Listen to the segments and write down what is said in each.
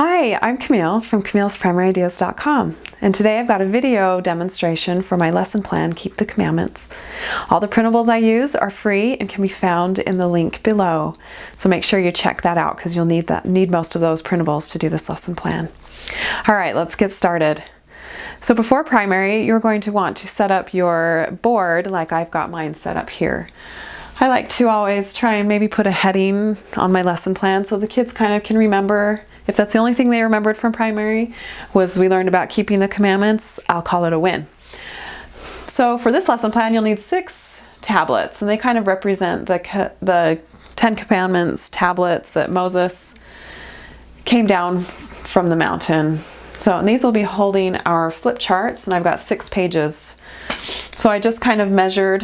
Hi, I'm Camille from CamillesPrimaryIdeas.com, and today I've got a video demonstration for my lesson plan, Keep the Commandments. All the printables I use are free and can be found in the link below, so make sure you check that out because you'll need most of those printables to do this lesson plan. All right, let's get started. So before primary, you're going to want to set up your board like I've got mine set up here. I like to always try and maybe put a heading on my lesson plan so the kids kind of can remember. If that's the only thing they remembered from primary was we learned about keeping the commandments, I'll call it a win. So for this lesson plan, you'll need 6 tablets, and they kind of represent the 10 Commandments tablets that Moses came down from the mountain. So and these will be holding our flip charts, and I've got 6 pages. So I just kind of measured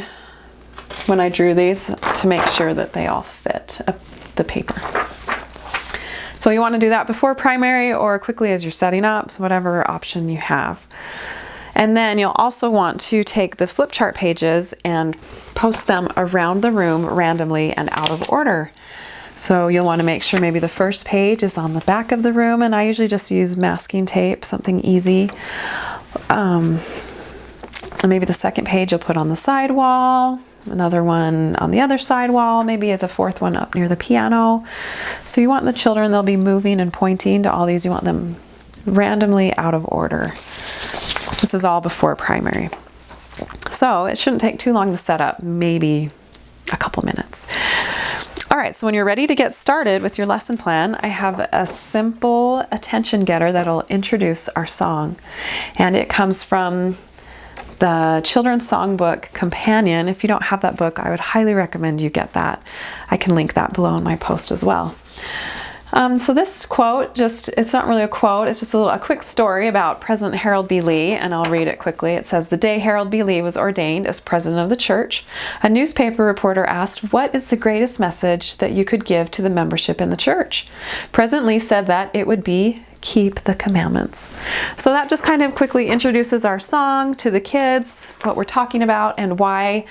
when I drew these to make sure that they all fit the paper. So you want to do that before primary or quickly as you're setting up, so whatever option you have. And then you'll also want to take the flip chart pages and post them around the room randomly and out of order. So you'll want to make sure maybe the first page is on the back of the room, and I usually just use masking tape, something easy. And maybe the second page you'll put on the side wall, another one on the other side wall, maybe the 4th one up near the piano. So you want the children, they'll be moving and pointing to all these, you want them randomly out of order. This is all before primary. So it shouldn't take too long to set up, maybe a couple minutes. All right, so when you're ready to get started with your lesson plan, I have a simple attention getter that'll introduce our song. And it comes from the Children's Songbook Companion. If you don't have that book, I would highly recommend you get that. I can link that below in my post as well. So this quote, it's not really a quote, it's just a quick story about President Harold B. Lee, and I'll read it quickly. It says, "The day Harold B. Lee was ordained as president of the church, a newspaper reporter asked, 'What is the greatest message that you could give to the membership in the church?' President Lee said that it would be, 'Keep the commandments.'" So that just kind of quickly introduces our song to the kids, what we're talking about and why.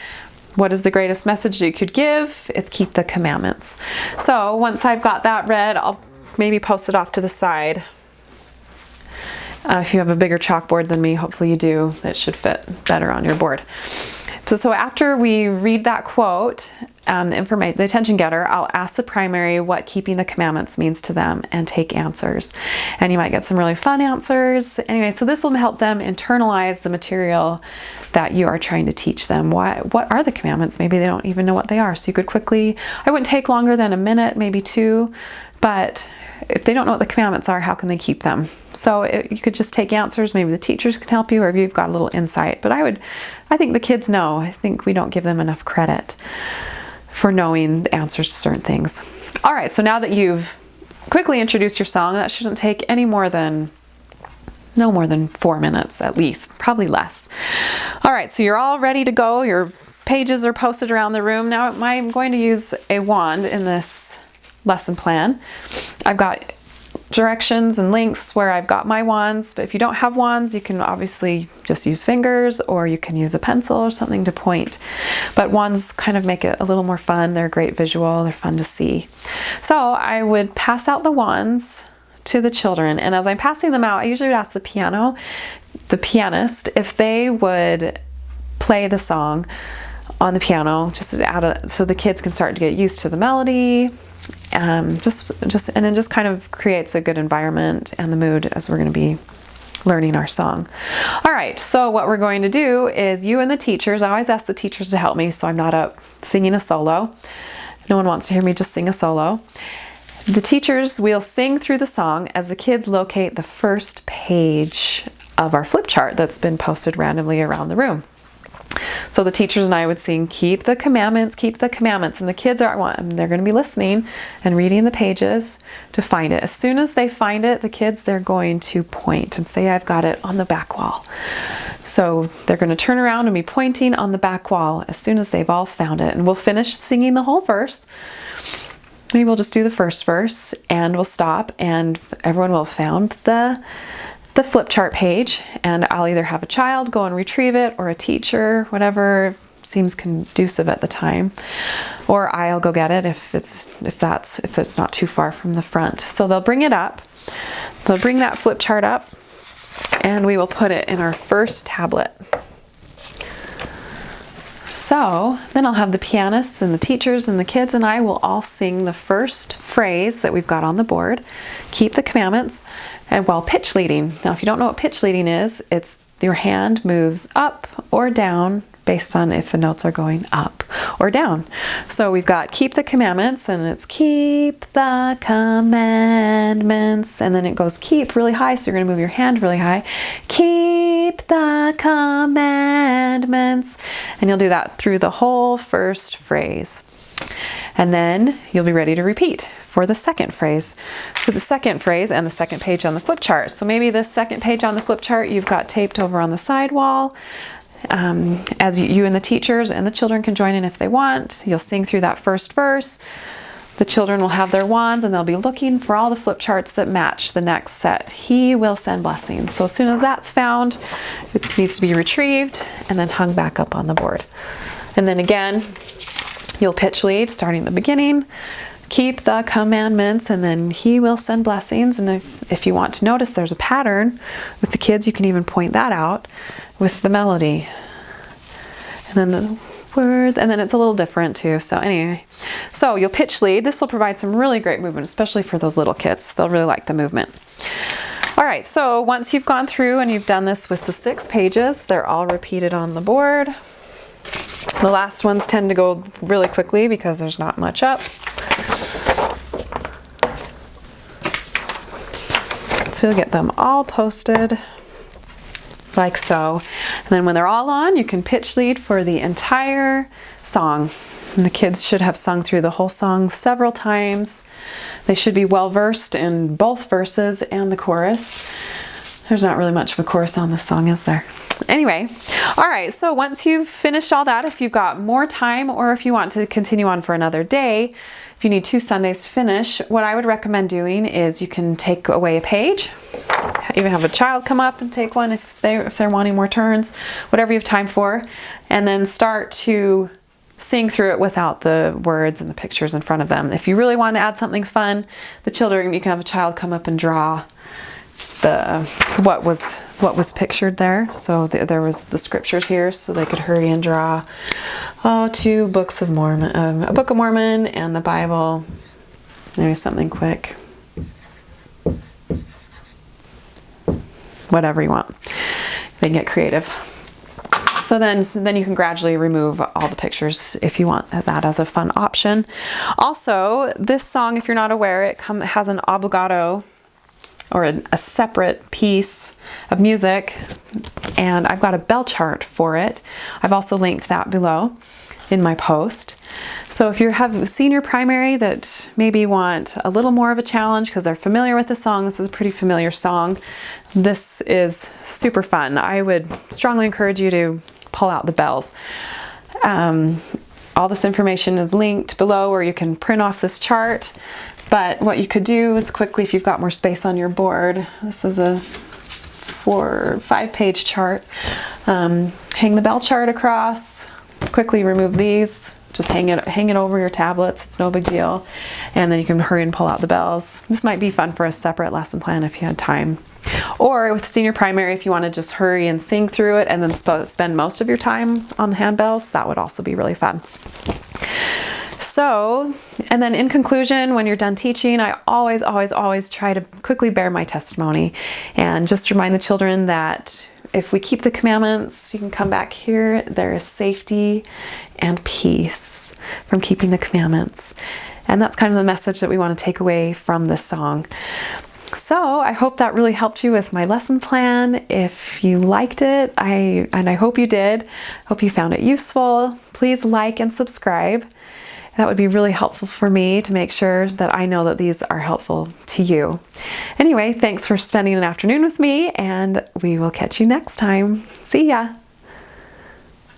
What is the greatest message you could give? It's keep the commandments. So once I've got that read, I'll maybe post it off to the side. If you have a bigger chalkboard than me, hopefully you do, it should fit better on your board. So after we read that quote, the attention getter, I'll ask the primary what keeping the commandments means to them and take answers. And you might get some really fun answers. Anyway, so this will help them internalize the material that you are trying to teach them. What are the commandments? Maybe they don't even know what they are. So you could quickly, I wouldn't take longer than a minute, maybe 2, but if they don't know what the commandments are, how can they keep them? So you could just take answers. Maybe the teachers can help you, or if you've got a little insight. But I think the kids know. I think we don't give them enough credit for knowing the answers to certain things. All right, so now that you've quickly introduced your song, that shouldn't take no more than 4 minutes at least, probably less. All right, so you're all ready to go. Your pages are posted around the room. Now I'm going to use a wand in this lesson plan. I've got directions and links where I've got my wands, but if you don't have wands, you can obviously just use fingers, or you can use a pencil or something to point. But wands kind of make it a little more fun. They're a great visual. They're fun to see. So I would pass out the wands to the children, and as I'm passing them out, I usually would ask the pianist, if they would play the song on the piano, so the kids can start to get used to the melody. And it just kind of creates a good environment and the mood as we're going to be learning our song. All right, so what we're going to do is you and the teachers, I always ask the teachers to help me so I'm not up singing a solo. No one wants to hear me just sing a solo. The teachers will sing through the song as the kids locate the first page of our flip chart that's been posted randomly around the room. So the teachers and I would sing, "Keep the commandments, keep the commandments." And the kids they're going to be listening and reading the pages to find it. As soon as they find it, the kids, they're going to point and say, "I've got it on the back wall." So they're going to turn around and be pointing on the back wall as soon as they've all found it. And we'll finish singing the whole verse. Maybe we'll just do the first verse and we'll stop, and everyone will have found the flip chart page, and I'll either have a child go and retrieve it, or a teacher, whatever seems conducive at the time, or I'll go get it if it's not too far from the front. So they'll bring it up. So bring that flip chart up and we will put it in our first tablet. So then I'll have the pianists and the teachers and the kids and I will all sing the first phrase that we've got on the board, keep the commandments, and while pitch leading. Now if you don't know what pitch leading is, it's your hand moves up or down based on if the notes are going up or down. So we've got keep the commandments, and it's keep the commandments, and then it goes keep really high, so you're going to move your hand really high. Keep the commandments, and you'll do that through the whole first phrase. And then you'll be ready to repeat for the second phrase. For the second phrase and the second page on the flip chart. So maybe the second page on the flip chart you've got taped over on the side wall. As you and the teachers and the children can join in if they want. You'll sing through that first verse. The children will have their wands and they'll be looking for all the flip charts that match the next set. He will send blessings. So as soon as that's found, it needs to be retrieved and then hung back up on the board. And then again, you'll pitch lead starting at the beginning. Keep the commandments, and then he will send blessings. And if you want to notice there's a pattern with the kids, you can even point that out with the melody. And then the words, and then it's a little different too. So anyway, so you'll pitch lead. This will provide some really great movement, especially for those little kids. They'll really like the movement. All right, so once you've gone through and you've done this with the 6 pages, they're all repeated on the board. The last ones tend to go really quickly because there's not much up. So you'll get them all posted like so. And then when they're all on, you can pitch lead for the entire song. And the kids should have sung through the whole song several times. They should be well versed in both verses and the chorus. There's not really much of a chorus on this song, is there? Anyway, all right, so once you've finished all that, if you've got more time or if you want to continue on for another day, if you need 2 Sundays to finish, what I would recommend doing is you can take away a page, even have a child come up and take one if they're wanting more turns, whatever you have time for, and then start to sing through it without the words and the pictures in front of them. If you really want to add something fun, the children, you can have a child come up and draw what was pictured there. So there was the scriptures here, so they could hurry and draw 2 books of Mormon, a Book of Mormon and the Bible. Maybe something quick. Whatever you want. They can get creative. So then you can gradually remove all the pictures if you want that as a fun option. Also, this song, if you're not aware, it has an obligato, or a separate piece of music, and I've got a bell chart for it. I've also linked that below in my post. So if you have a senior primary that maybe want a little more of a challenge because they're familiar with the song, this is a pretty familiar song, this is super fun. I would strongly encourage you to pull out the bells. All this information is linked below, or you can print off this chart. But what you could do is quickly, if you've got more space on your board, this is a 4 or 5 page chart, hang the bell chart across, quickly remove these, just hang it over your tablets, it's no big deal, and then you can hurry and pull out the bells. This might be fun for a separate lesson plan if you had time. Or with senior primary, if you want to just hurry and sing through it and then spend most of your time on the handbells, that would also be really fun. So, and then in conclusion, when you're done teaching, I always try to quickly bear my testimony and just remind the children that if we keep the commandments, you can come back here, there is safety and peace from keeping the commandments. And that's kind of the message that we want to take away from this song. So I hope that really helped you with my lesson plan. If you liked it, and I hope you did, hope you found it useful, please like and subscribe. That would be really helpful for me to make sure that I know that these are helpful to you. Anyway, thanks for spending an afternoon with me, and we will catch you next time. See ya!